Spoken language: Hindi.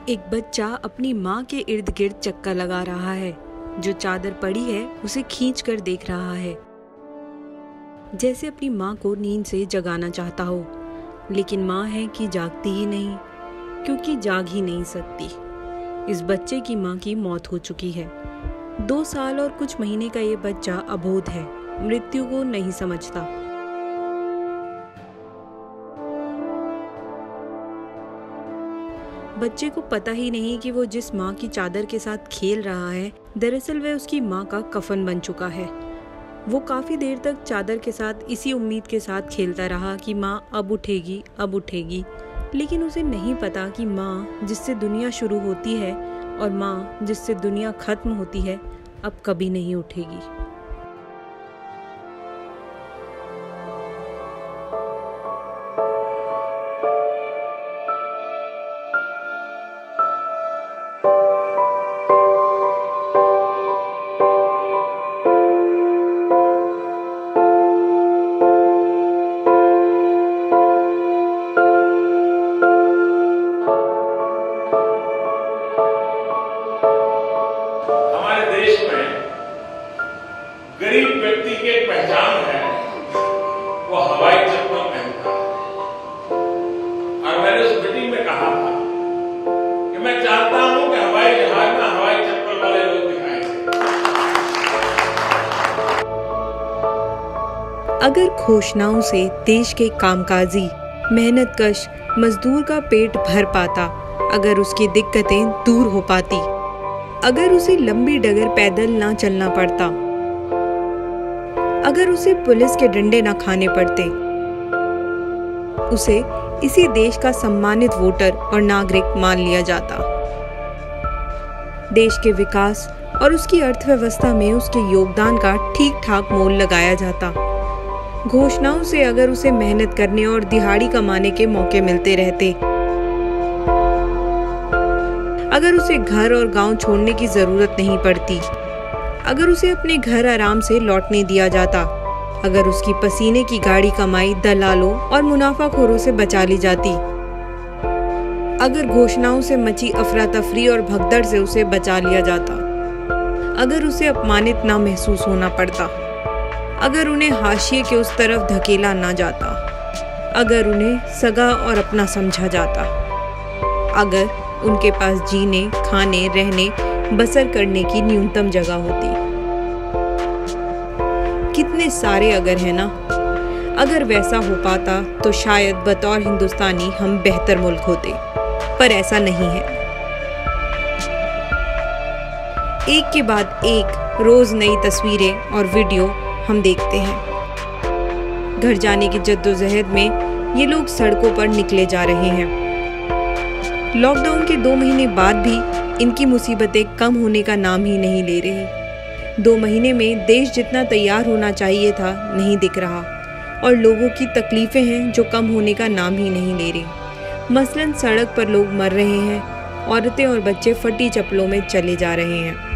एक बच्चा अपनी माँ के इर्द गिर्द चक्कर लगा रहा है। जो चादर पड़ी है उसे खींच कर देख रहा है, जैसे अपनी माँ को नींद से जगाना चाहता हो। लेकिन माँ है कि जागती ही नहीं, क्योंकि जाग ही नहीं सकती। इस बच्चे की माँ की मौत हो चुकी है। 2 साल और कुछ महीने का ये बच्चा अबोध है, मृत्यु को नहीं समझता। बच्चे को पता ही नहीं कि वो जिस माँ की चादर के साथ खेल रहा है, दरअसल वह उसकी माँ का कफन बन चुका है। वो काफी देर तक चादर के साथ इसी उम्मीद के साथ खेलता रहा कि माँ अब उठेगी, अब उठेगी। लेकिन उसे नहीं पता कि माँ जिससे दुनिया शुरू होती है और माँ जिससे दुनिया खत्म होती है, अब कभी नहीं उठेगी। गरीब व्यक्ति की एक पहचान है, वो हवाई चप्पल पहनता है। और मैंने उस मीटिंग में कहा था कि मैं चाहता हूं कि हवाई जहाज में हवाई चप्पल वाले लोग दिखाई दें। अगर घोषणाओं से देश के कामकाजी मेहनतकश मजदूर का पेट भर पाता, अगर उसकी दिक्कतें दूर हो पाती, अगर उसे लंबी डगर पैदल ना चलना पड़ता, अगर उसे पुलिस के डंडे ना खाने पड़ते, उसे इसी देश का सम्मानित वोटर और नागरिक मान लिया जाता। देश के विकास और उसकी अर्थव्यवस्था में उसके योगदान का ठीक ठाक मोल लगाया जाता। घोषणाओं से अगर उसे मेहनत करने और दिहाड़ी कमाने के मौके मिलते रहते, अगर उसे घर और गांव छोड़ने की जरूरत नहीं पड़ती, अगर उसे अपने घर आराम से लौटने दिया जाता, अगर उसकी पसीने की गाड़ी कमाई दलालों और मुनाफाखोरों से बचा ली जाती, अगर घोषणाओं से मची अफरा तफरी और भगदड़ से उसे बचा लिया जाता, अगर उसे अपमानित ना महसूस होना पड़ता, अगर उन्हें हाशिए के उस तरफ धकेला ना जाता, अगर उन्हें सगा और अपना समझा जाता, अगर उनके पास जीने, खाने, रहने, बसर करने की न्यूनतम जगह होती। कितने सारे अगर है ना। अगर वैसा हो पाता तो शायद बतौर हिंदुस्तानी हम बेहतर मुल्क होते, पर ऐसा नहीं है। एक के बाद एक रोज नई तस्वीरें और वीडियो हम देखते हैं। घर जाने की जद्दोजहद में ये लोग सड़कों पर निकले जा रहे हैं। लॉकडाउन के 2 महीने बाद भी इनकी मुसीबतें कम होने का नाम ही नहीं ले रही। 2 महीने में देश जितना तैयार होना चाहिए था नहीं दिख रहा, और लोगों की तकलीफें हैं जो कम होने का नाम ही नहीं ले रही। मसलन सड़क पर लोग मर रहे हैं, औरतें और बच्चे फटी चप्पलों में चले जा रहे हैं।